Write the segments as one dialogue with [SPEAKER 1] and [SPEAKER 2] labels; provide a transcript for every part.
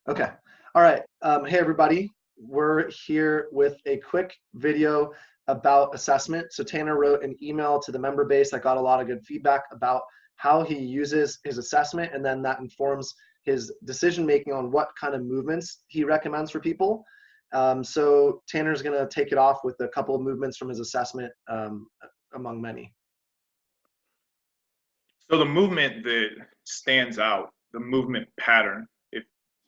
[SPEAKER 1] Okay. All right. Hey, everybody. We're here with a quick video about assessment. So Tanner wrote an email to the member base that got a lot of good feedback about how he uses his assessment, and then that informs his decision making on what kind of movements he recommends for people. So Tanner's going to take it off with a couple of movements from his assessment, among many.
[SPEAKER 2] So the movement that stands out, the movement pattern,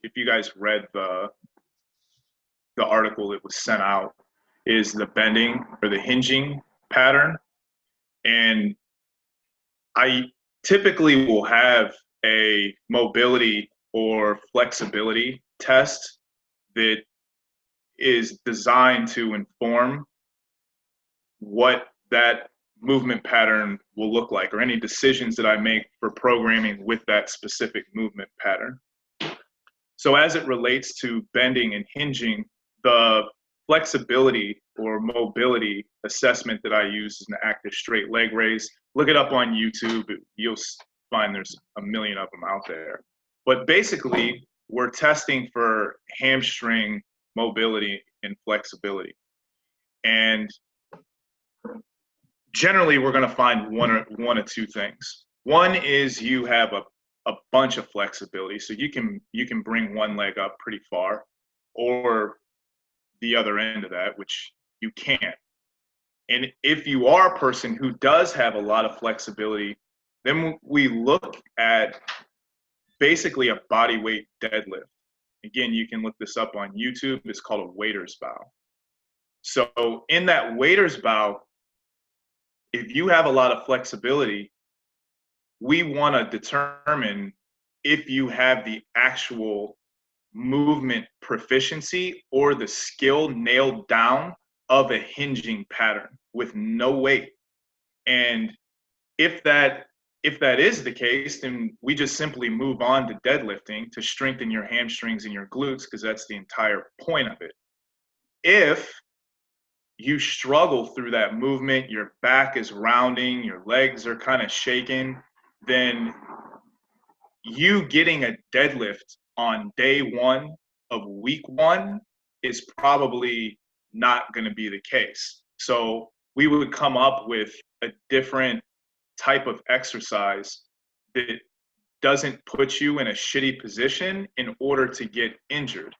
[SPEAKER 2] if you guys read the article that was sent out, is the bending or the hinging pattern. And I typically will have a mobility or flexibility test that is designed to inform what that movement pattern will look like, or any decisions that I make for programming with that specific movement pattern. So as it relates to bending and hinging, the flexibility or mobility assessment that I use is an active straight leg raise. Look it up on YouTube. You'll find there's a million of them out there. But basically, we're testing for hamstring mobility and flexibility. And generally, we're going to find one or two things. One is you have a bunch of flexibility, so you can bring one leg up pretty far, or the other end of that, which you can't. And if you are a person who does have a lot of flexibility, then we look at basically a body weight deadlift. Again, you can look this up on YouTube. It's called a waiter's bow. So in that waiter's bow, if you have a lot of flexibility, we want to determine if you have the actual movement proficiency or the skill nailed down of a hinging pattern with no weight. And if that is the case, then we just simply move on to deadlifting to strengthen your hamstrings and your glutes, because that's the entire point of it. If you struggle through that movement, your back is rounding, your legs are kind of shaking, then you getting a deadlift on day one of week one is probably not going to be the case. So we would come up with a different type of exercise that doesn't put you in a shitty position in order to get injured.